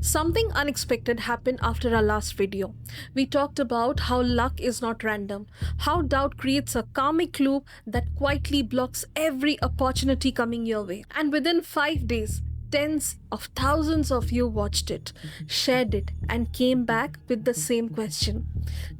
Something unexpected happened after our last video. We talked about how luck is not random, how doubt creates a karmic loop that quietly blocks every opportunity coming your way. And within 5 days, tens of thousands of you watched it, shared it, and came back with the same question.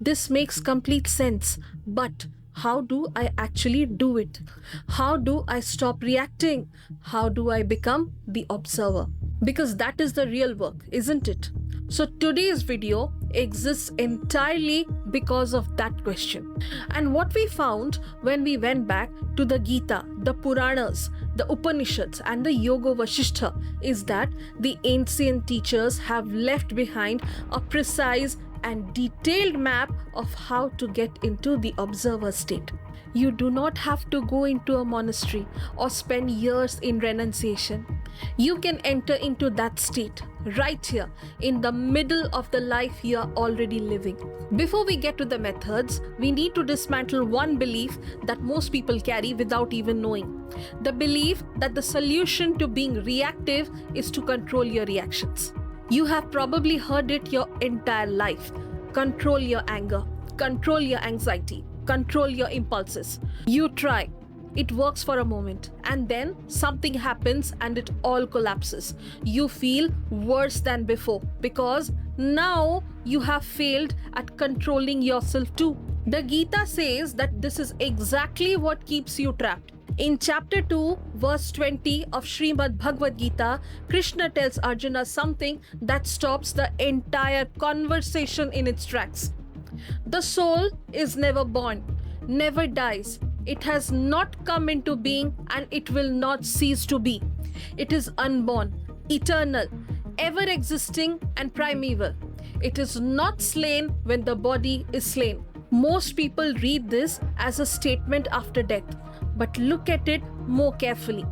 This makes complete sense, but how do I actually do it? How do I stop reacting? How do I become the observer? Because that is the real work, isn't it? So today's video exists entirely because of that question. And what we found when we went back to the Gita, the Puranas, the Upanishads and the Yoga Vasishtha is that the ancient teachers have left behind a precise and detailed map of how to get into the observer state. You do not have to go into a monastery or spend years in renunciation. You can enter into that state right here in the middle of the life you are already living. Before we get to the methods, we need to dismantle one belief that most people carry without even knowing. The belief that the solution to being reactive is to control your reactions. You have probably heard it your entire life. Control your anger, control your anxiety, control your impulses. You try. It works for a moment and then something happens and it all collapses. You feel worse than before because now you have failed at controlling yourself too. The Gita says that this is exactly what keeps you trapped. In chapter 2, verse 20 of Srimad Bhagavad Gita, Krishna tells Arjuna something that stops the entire conversation in its tracks. The soul is never born, never dies. It has not come into being and it will not cease to be. It is unborn, eternal, ever existing and primeval. It is not slain when the body is slain. Most people read this as a statement after death, but look at it more carefully.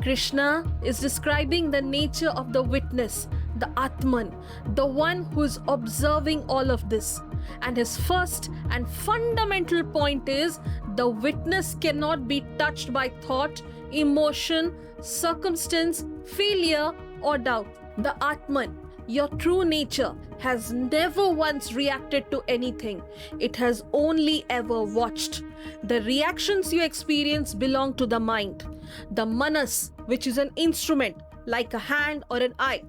Krishna is describing the nature of the witness, the Atman, the one who is observing all of this. And his first and fundamental point is the witness cannot be touched by thought, emotion, circumstance, failure, or doubt. The Atman, your true nature, has never once reacted to anything. It has only ever watched. The reactions you experience belong to the mind. The manas, which is an instrument like a hand or an eye.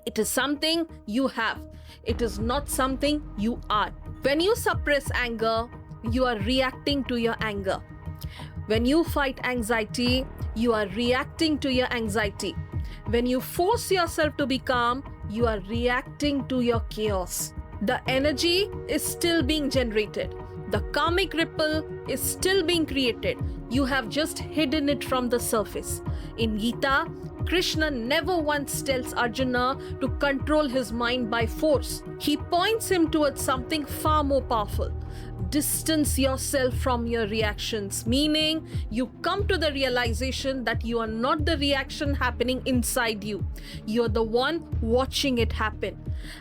It is something you have. It is not something you are. When you suppress anger, you are reacting to your anger. When you fight anxiety, you are reacting to your anxiety. When you force yourself to be calm, you are reacting to your chaos. The energy is still being generated. The karmic ripple is still being created. You have just hidden it from the surface. In Gita, Krishna never once tells Arjuna to control his mind by force. He points him towards something far more powerful. Distance yourself from your reactions, meaning you come to the realization that you are not the reaction happening inside you. You're the one watching it happen.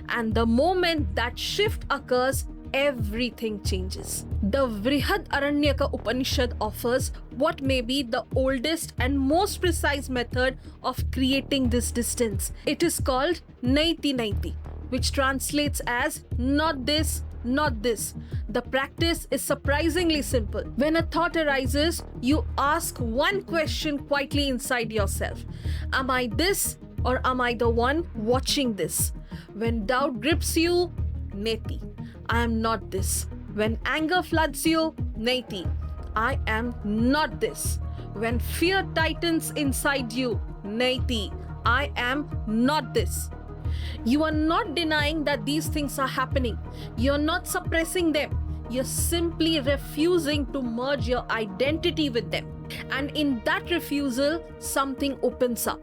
And the moment that shift occurs, everything changes. The Vrihad Aranyaka Upanishad offers what may be the oldest and most precise method of creating this distance. It is called Neti Neti, which translates as not this, not this. The practice is surprisingly simple. When a thought arises, you ask one question quietly inside yourself. Am I this or am I the one watching this? When doubt grips you, Neti, I am not this. When anger floods you, Neti, I am not this. When fear tightens inside you, Neti, I am not this. You are not denying that these things are happening. You're not suppressing them. You're simply refusing to merge your identity with them. And in that refusal, something opens up.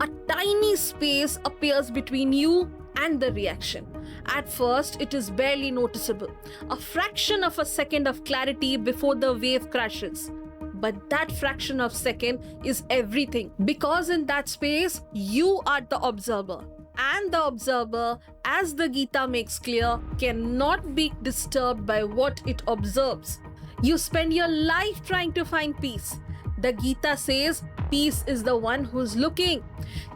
A tiny space appears between you and the reaction. At first, it is barely noticeable. A fraction of a second of clarity before the wave crashes. But that fraction of second is everything. Because in that space, you are the observer. And the observer, as the Gita makes clear, cannot be disturbed by what it observes. You spend your life trying to find peace. The Gita says peace is the one who's looking.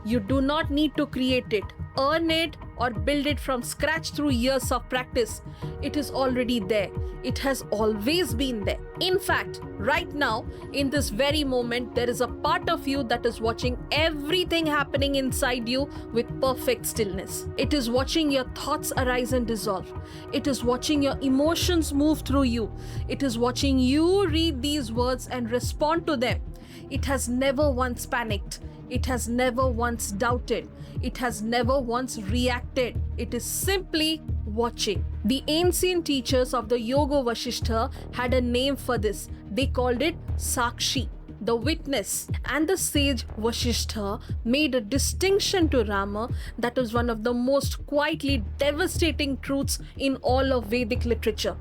You do not need to create it, earn it, or build it from scratch through years of practice. It is already there. It has always been there. In fact, right now, in this very moment, there is a part of you that is watching everything happening inside you with perfect stillness. It is watching your thoughts arise and dissolve. It is watching your emotions move through you. It is watching you read these words and respond to them. It has never once panicked. It has never once doubted. It has never once reacted. It is simply watching. The ancient teachers of the Yoga Vasishtha had a name for this. They called it Sakshi, the witness. And the sage Vasishtha made a distinction to Rama that is one of the most quietly devastating truths in all of Vedic literature.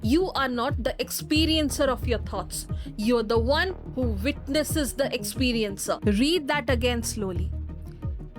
You are not the experiencer of your thoughts. You are the one who witnesses the experiencer. Read that again slowly.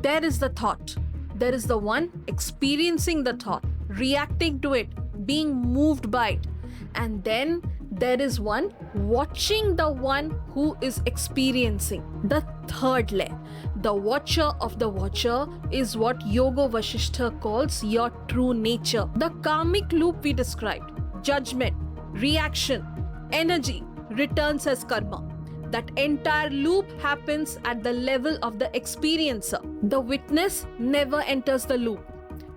There is the thought. There is the one experiencing the thought, reacting to it, being moved by it. And then there is one watching the one who is experiencing. The third layer, the watcher of the watcher, is what Yoga Vasishtha calls your true nature. The karmic loop we described, judgment, reaction, energy, returns as karma. That entire loop happens at the level of the experiencer. The witness never enters the loop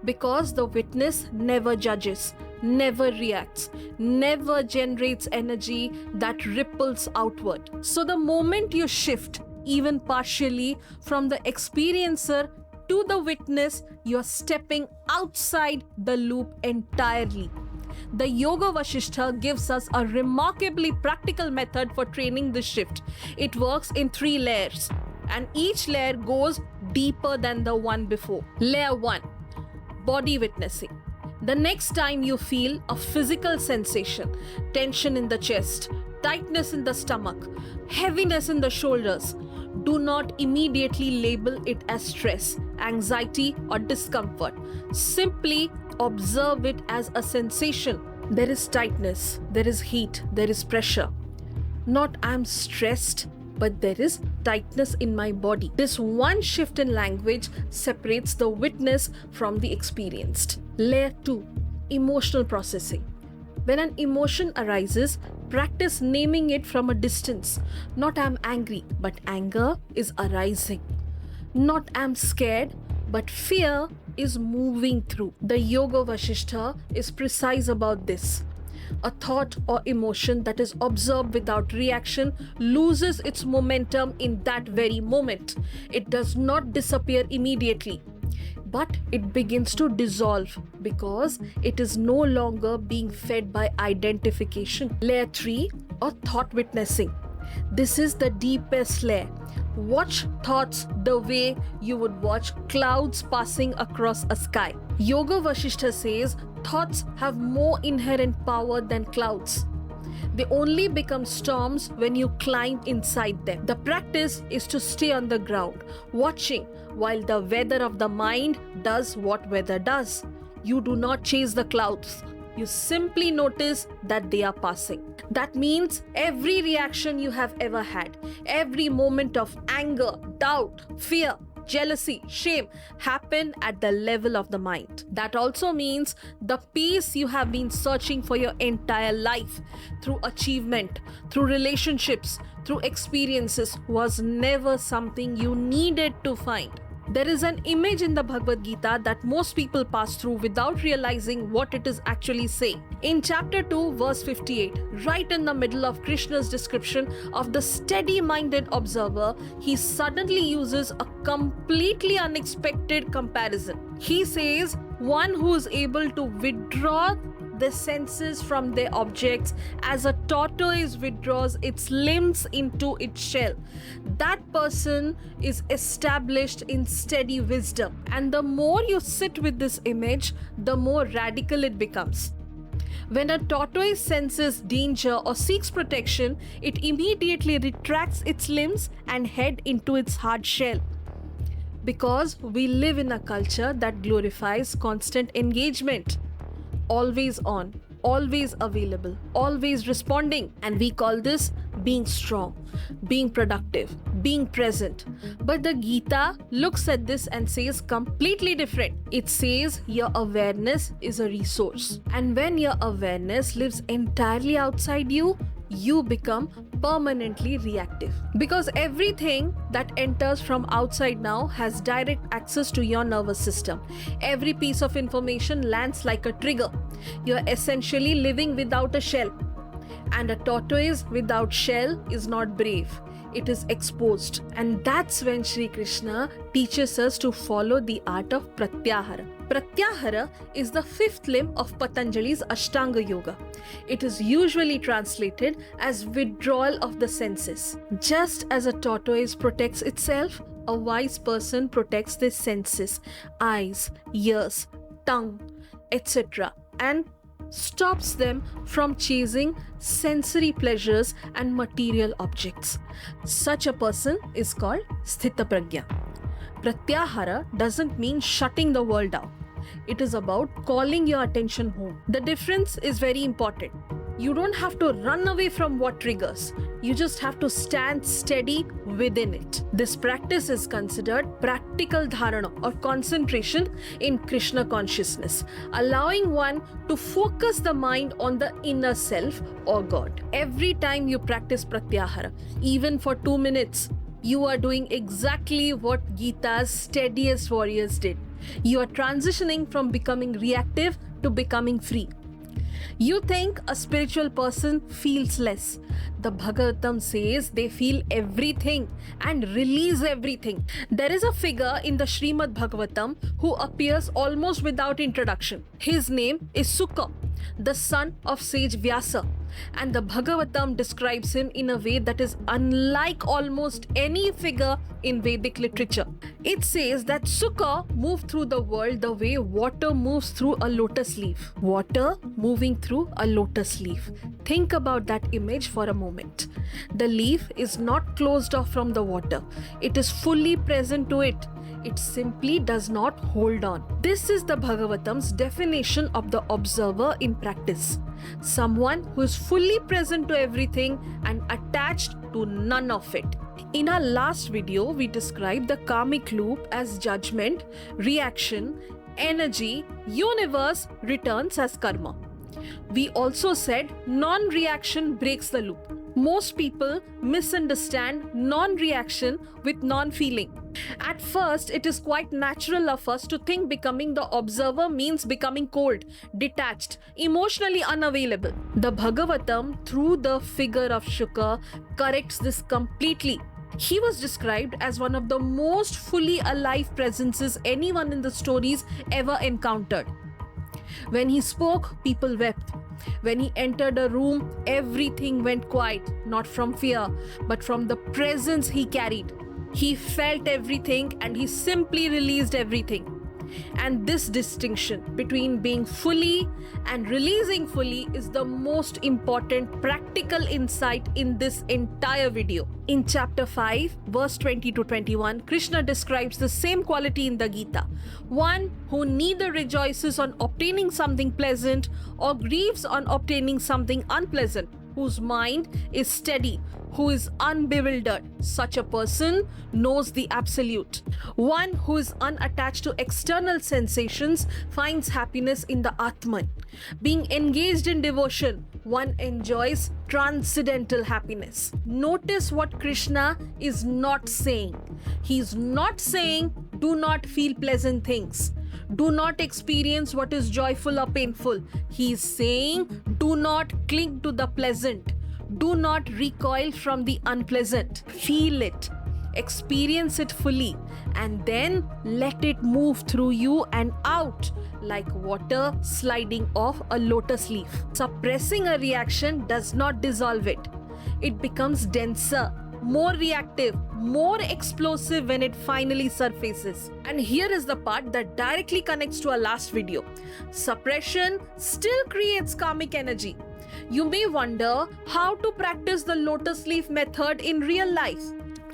because the witness never judges, never reacts, never generates energy that ripples outward. So the moment you shift, even partially, from the experiencer to the witness, you're stepping outside the loop entirely. The Yoga Vasishtha gives us a remarkably practical method for training this shift. It works in 3 layers, and each layer goes deeper than the one before. Layer 1, body witnessing. The next time you feel a physical sensation, tension in the chest, tightness in the stomach, heaviness in the shoulders, do not immediately label it as stress, anxiety, or discomfort. Simply observe it as a sensation. There is tightness, there is heat, there is pressure. Not I'm stressed, but there is tightness in my body. This one shift in language separates the witness from the experienced. Layer 2, emotional processing. When an emotion arises, practice naming it from a distance. Not I'm angry, but anger is arising. Not I'm scared, but fear is moving through. The Yoga Vasishtha is precise about this. A thought or emotion that is observed without reaction loses its momentum in that very moment. It does not disappear immediately, but it begins to dissolve because it is no longer being fed by identification. Layer 3, or thought witnessing. This is the deepest layer. Watch thoughts the way you would watch clouds passing across a sky. Yoga Vasishtha says thoughts have more inherent power than clouds. They only become storms when you climb inside them. The practice is to stay on the ground, watching while the weather of the mind does what weather does. You do not chase the clouds. You simply notice that they are passing. That means every reaction you have ever had, every moment of anger, doubt, fear, jealousy, shame happen at the level of the mind. That also means the peace you have been searching for your entire life, through achievement, through relationships, through experiences, was never something you needed to find. There is an image in the Bhagavad Gita that most people pass through without realizing what it is actually saying. In chapter 2, verse 58, right in the middle of Krishna's description of the steady-minded observer, he suddenly uses a completely unexpected comparison. He says, one who is able to withdraw the senses from their objects as a tortoise withdraws its limbs into its shell. That person is established in steady wisdom. And the more you sit with this image, the more radical it becomes. When a tortoise senses danger or seeks protection, it immediately retracts its limbs and head into its hard shell. Because we live in a culture that glorifies constant engagement. Always on, always available, always responding. And we call this being strong, being productive, being present. But the Gita looks at this and says completely different. It says your awareness is a resource. And when your awareness lives entirely outside you, you become permanently reactive. Because everything that enters from outside now has direct access to your nervous system. Every piece of information lands like a trigger. You're essentially living without a shell. And a tortoise without shell is not brave. It is exposed. And that's when Sri Krishna teaches us to follow the art of Pratyahara. Pratyahara is the fifth limb of Patanjali's Ashtanga Yoga. It is usually translated as withdrawal of the senses. Just as a tortoise protects itself, a wise person protects their senses, eyes, ears, tongue, etc. and stops them from chasing sensory pleasures and material objects. Such a person is called Sthitaprajna. Pratyahara doesn't mean shutting the world down. It is about calling your attention home. The difference is very important. You don't have to run away from what triggers. You just have to stand steady within it. This practice is considered practical dharana or concentration in Krishna consciousness, allowing one to focus the mind on the inner self or God. Every time you practice Pratyahara, even for 2 minutes, you are doing exactly what Gita's steadiest warriors did. You are transitioning from becoming reactive to becoming free. You think a spiritual person feels less. The Bhagavatam says they feel everything and release everything. There is a figure in the Srimad Bhagavatam who appears almost without introduction. His name is Sukha, the son of sage Vyasa. And the Bhagavatam describes him in a way that is unlike almost any figure in Vedic literature. It says that Sukha moved through the world the way water moves through a lotus leaf. Water moving through a lotus leaf. Think about that image for a moment. The leaf is not closed off from the water. It is fully present to it. It simply does not hold on. This is the Bhagavatam's definition of the observer in practice. Someone who is fully present to everything and attached to none of it. In our last video, we described the karmic loop as judgment, reaction, energy, universe, returns as karma. We also said non-reaction breaks the loop. Most people misunderstand non-reaction with non-feeling. At first, it is quite natural of us to think becoming the observer means becoming cold, detached, emotionally unavailable. The Bhagavatam, through the figure of Shuka, corrects this completely. He was described as one of the most fully alive presences anyone in the stories ever encountered. When he spoke, people wept. When he entered a room, everything went quiet, not from fear, but from the presence he carried. He felt everything and he simply released everything. And this distinction between being fully and releasing fully is the most important practical insight in this entire video. In chapter 5, verse 20 to 21, Krishna describes the same quality in the Gita. One who neither rejoices on obtaining something pleasant or grieves on obtaining something unpleasant, whose mind is steady, who is unbewildered. Such a person knows the absolute. One who is unattached to external sensations finds happiness in the Atman. Being engaged in devotion, one enjoys transcendental happiness. Notice what Krishna is not saying. He is not saying, do not feel pleasant things. Do not experience what is joyful or painful. He is saying, do not cling to the pleasant. Do not recoil from the unpleasant. Feel it. Experience it fully. And then let it move through you and out like water sliding off a lotus leaf. Suppressing a reaction does not dissolve it. It becomes denser, more reactive, more explosive when it finally surfaces. And here is the part that directly connects to our last video. Suppression still creates karmic energy. You may wonder how to practice the lotus leaf method in real life.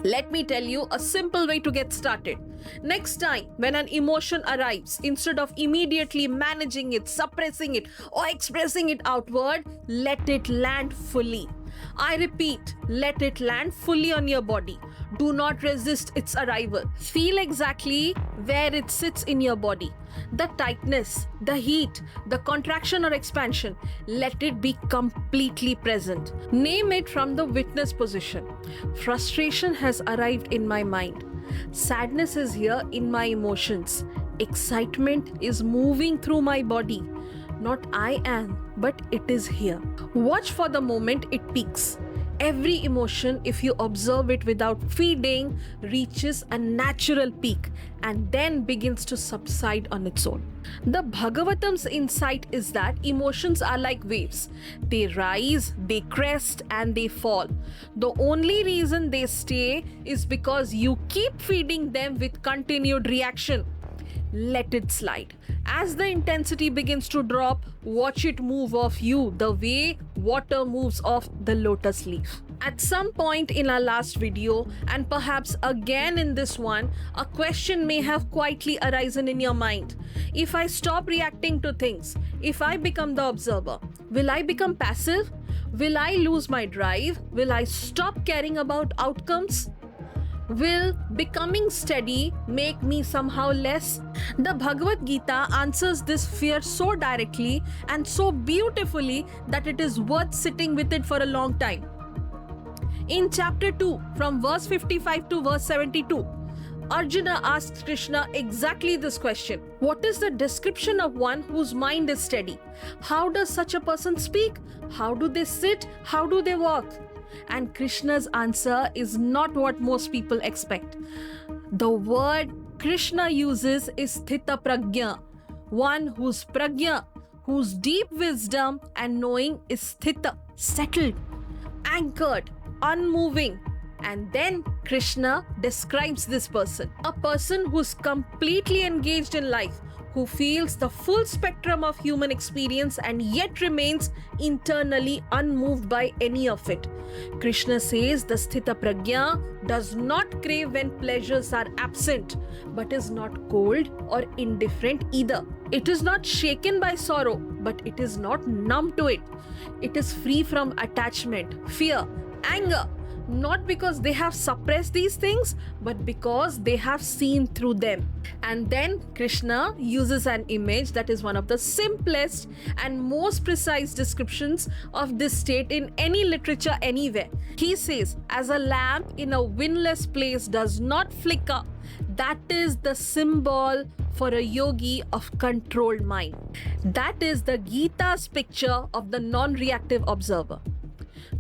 Let me tell you a simple way to get started. Next time when an emotion arrives, instead of immediately managing it, suppressing it, or expressing it outward, let it land fully. I repeat, let it land fully on your body. Do not resist its arrival. Feel exactly where it sits in your body. The tightness, the heat, the contraction or expansion, let it be completely present. Name it from the witness position. Frustration has arrived in my mind. Sadness is here in my emotions. Excitement is moving through my body. Not I am, but it is here. Watch for the moment it peaks. Every emotion, if you observe it without feeding, reaches a natural peak and then begins to subside on its own. The Bhagavatam's insight is that emotions are like waves. They rise, they crest, and they fall. The only reason they stay is because you keep feeding them with continued reaction. Let it slide. As the intensity begins to drop, watch it move off you the way water moves off the lotus leaf. At some point in our last video, and perhaps again in this one, a question may have quietly arisen in your mind. If I stop reacting to things, if I become the observer, will I become passive? Will I lose my drive? Will I stop caring about outcomes? Will becoming steady make me somehow less? The Bhagavad Gita answers this fear so directly and so beautifully that it is worth sitting with it for a long time. In chapter 2, from verse 55 to verse 72, Arjuna asks Krishna exactly this question. What is the description of one whose mind is steady? How does such a person speak? How do they sit? How do they walk? And Krishna's answer is not what most people expect. The word Krishna uses is Sthitaprajna, one whose prajna, whose deep wisdom and knowing is sthita, settled, anchored, unmoving. And then Krishna describes this person, a person who's completely engaged in life, who feels the full spectrum of human experience and yet remains internally unmoved by any of it. Krishna says the Sthita Prajna does not crave when pleasures are absent, but is not cold or indifferent either. It is not shaken by sorrow, but it is not numb to it. It is free from attachment, fear, anger, not because they have suppressed these things, but because they have seen through them. And then Krishna uses an image that is one of the simplest and most precise descriptions of this state in any literature anywhere. He says, as a lamp in a windless place does not flicker, that is the symbol for a yogi of controlled mind. That is the Gita's picture of the non-reactive observer.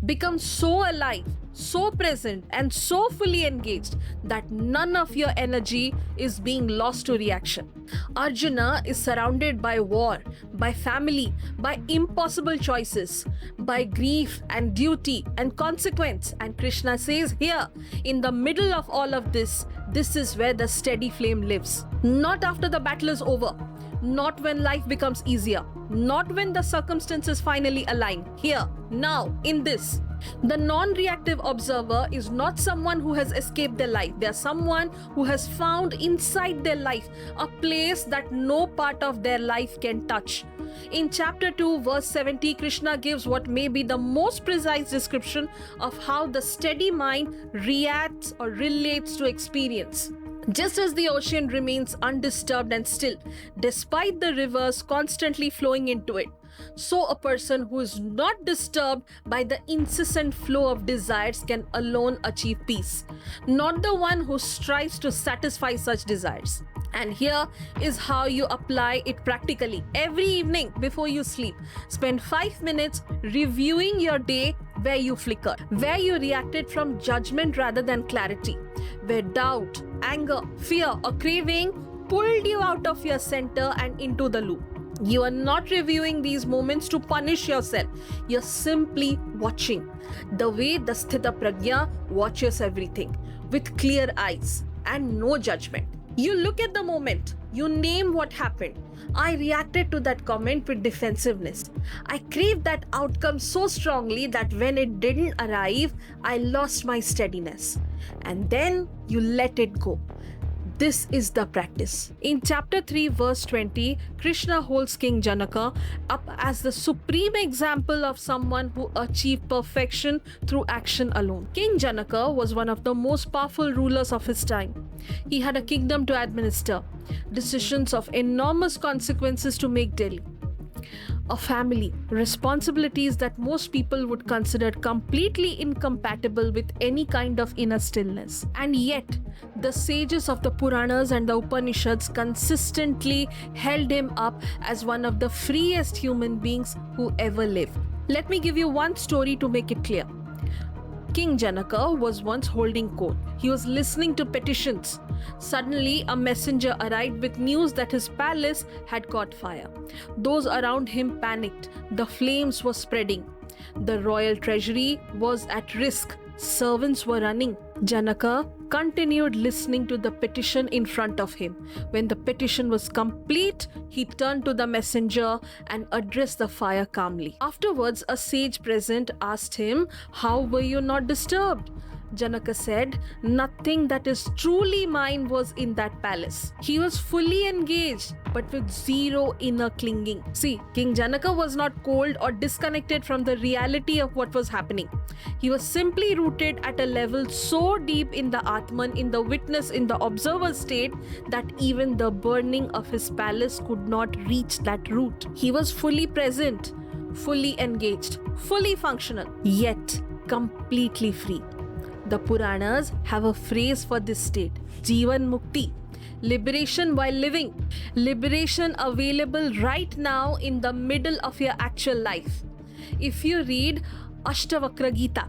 Become so alive, so present, and so fully engaged that none of your energy is being lost to reaction. Arjuna is surrounded by war, by family, by impossible choices, by grief and duty and consequence. And Krishna says here, in the middle of all of this, this is where the steady flame lives. Not after the battle is over, not when life becomes easier, not when the circumstances finally align. Here, now, in this. The non-reactive observer is not someone who has escaped their life. They are someone who has found inside their life a place that no part of their life can touch. In chapter 2, verse 70, Krishna gives what may be the most precise description of how the steady mind reacts or relates to experience. Just as the ocean remains undisturbed and still, despite the rivers constantly flowing into it, so a person who is not disturbed by the incessant flow of desires can alone achieve peace, not the one who strives to satisfy such desires. And here is how you apply it practically. Every evening before you sleep, spend 5 minutes reviewing your day where you flickered, where you reacted from judgment rather than clarity, where doubt, anger, fear, or craving pulled you out of your center and into the loop. You are not reviewing these moments to punish yourself. You're simply watching. The way the Sthita Prajna watches everything with clear eyes and no judgment. You look at the moment. You name what happened. I reacted to that comment with defensiveness. I craved that outcome so strongly that when it didn't arrive, I lost my steadiness. And then you let it go. This is the practice. In chapter 3, verse 20, Krishna holds King Janaka up as the supreme example of someone who achieved perfection through action alone. King Janaka was one of the most powerful rulers of his time. He had a kingdom to administer, decisions of enormous consequences to make daily, a family, responsibilities that most people would consider completely incompatible with any kind of inner stillness. And yet, the sages of the Puranas and the Upanishads consistently held him up as one of the freest human beings who ever lived. Let me give you one story to make it clear. King Janaka was once holding court. He was listening to petitions. Suddenly, a messenger arrived with news that his palace had caught fire. Those around him panicked. The flames were spreading. The royal treasury was at risk. Servants were running. Janaka continued listening to the petition in front of him. When the petition was complete, he turned to the messenger and addressed the fire calmly. Afterwards, a sage present asked him, "How were you not disturbed?" Janaka said, "Nothing that is truly mine was in that palace." He was fully engaged, but with zero inner clinging. See, King Janaka was not cold or disconnected from the reality of what was happening. He was simply rooted at a level so deep in the Atman, in the witness, in the observer state, that even the burning of his palace could not reach that root. He was fully present, fully engaged, fully functional, yet completely free. The Puranas have a phrase for this state, Jivan Mukti, liberation while living, liberation available right now in the middle of your actual life. If you read Ashtavakra Gita,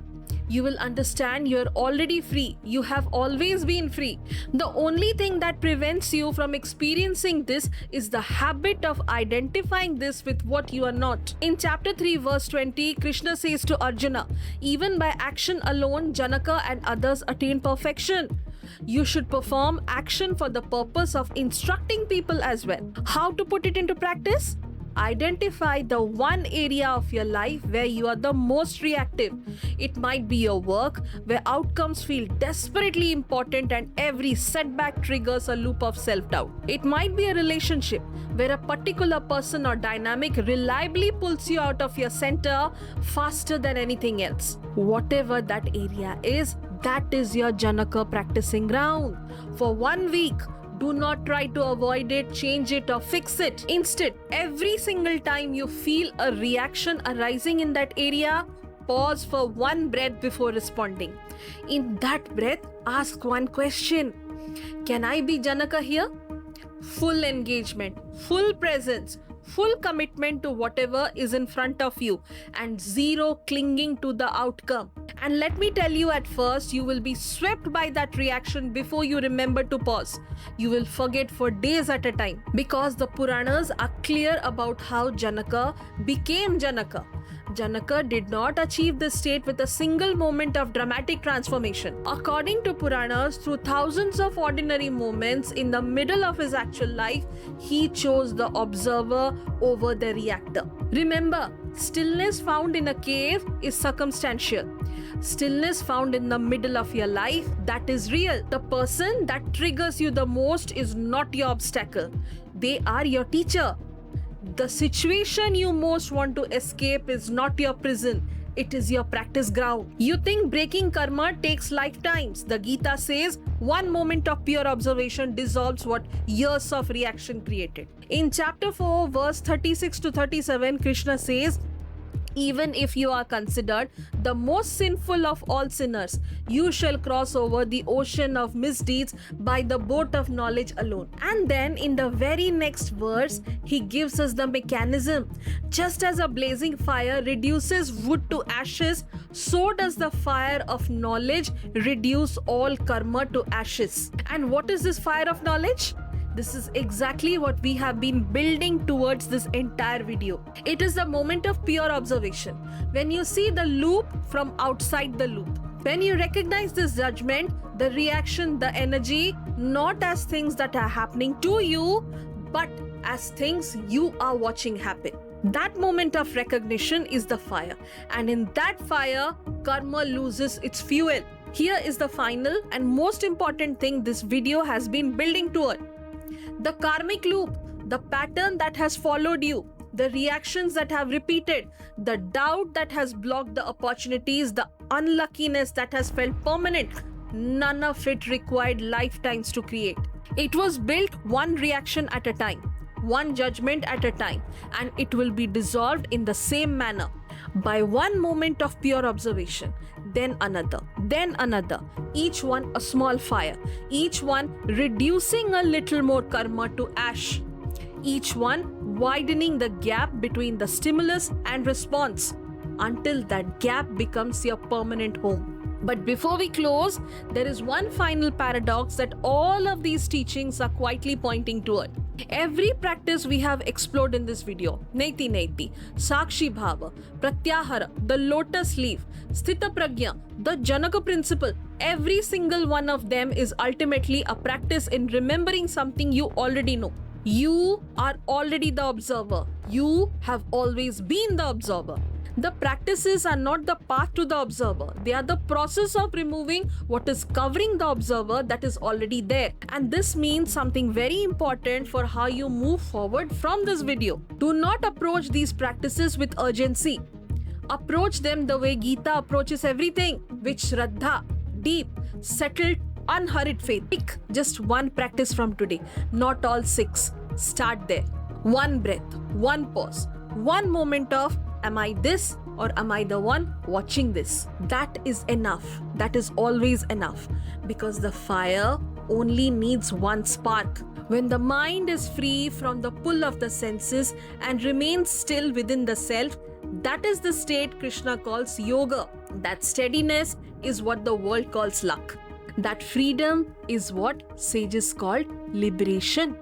you will understand you're already free. You have always been free. The only thing that prevents you from experiencing this is the habit of identifying this with what you are not. In chapter 3, verse 20, Krishna says to Arjuna, even by action alone, Janaka and others attain perfection. You should perform action for the purpose of instructing people as well. How to put it into practice? Identify the one area of your life where you are the most reactive. It might be your work, where outcomes feel desperately important and every setback triggers a loop of self-doubt. It might be a relationship where a particular person or dynamic reliably pulls you out of your center faster than anything else. Whatever that area is, that is your Janaka practicing ground. For 1 week, do not try to avoid it, change it, or fix it. Instead, every single time you feel a reaction arising in that area, pause for one breath before responding. In that breath, ask one question. Can I be Janaka here? Full engagement, full presence, full commitment to whatever is in front of you, and zero clinging to the outcome. And let me tell you, at first, you will be swept by that reaction before you remember to pause. You will forget for days at a time, because the Puranas are clear about how Janaka became Janaka. Janaka did not achieve this state with a single moment of dramatic transformation. According to Puranas, through thousands of ordinary moments in the middle of his actual life, he chose the observer over the reactor. Remember, stillness found in a cave is circumstantial. Stillness found in the middle of your life, that is real. The person that triggers you the most is not your obstacle. They are your teacher. The situation you most want to escape is not your prison. It is your practice ground. You think breaking karma takes lifetimes. The Gita says one moment of pure observation dissolves what years of reaction created. In chapter 4, verse 36 to 37, Krishna says, even if you are considered the most sinful of all sinners, you shall cross over the ocean of misdeeds by the boat of knowledge alone. And then in the very next verse, he gives us the mechanism. Just as a blazing fire reduces wood to ashes, so does the fire of knowledge reduce all karma to ashes. And what is this fire of knowledge? This is exactly what we have been building towards this entire video. It is the moment of pure observation. When you see the loop from outside the loop. When you recognize this judgment, the reaction, the energy, not as things that are happening to you, but as things you are watching happen. That moment of recognition is the fire. And in that fire, karma loses its fuel. Here is the final and most important thing this video has been building toward. The karmic loop, the pattern that has followed you, the reactions that have repeated, the doubt that has blocked the opportunities, the unluckiness that has felt permanent, none of it required lifetimes to create. It was built one reaction at a time, one judgment at a time, and it will be dissolved in the same manner by one moment of pure observation, then another, each one a small fire, each one reducing a little more karma to ash, each one widening the gap between the stimulus and response until that gap becomes your permanent home. But before we close, there is one final paradox that all of these teachings are quietly pointing toward. Every practice we have explored in this video, Neti Neti, Sakshi Bhava, Pratyahara, the Lotus Leaf, Sthitaprajna, the Janaka principle, every single one of them is ultimately a practice in remembering something you already know. You are already the observer. You have always been the observer. The practices are not the path to the observer. They are the process of removing what is covering the observer that is already there. And this means something very important for how you move forward from this video. Do not approach these practices with urgency. Approach them the way Gita approaches everything, with Shraddha, deep, settled, unhurried faith. Pick just one practice from today, not all 6. Start there. One breath, one pause, one moment of am I this or am I the one watching this? That is enough. That is always enough, because the fire only needs one spark. When the mind is free from the pull of the senses and remains still within the self, that is the state Krishna calls yoga. That steadiness is what the world calls luck. That freedom is what sages call liberation.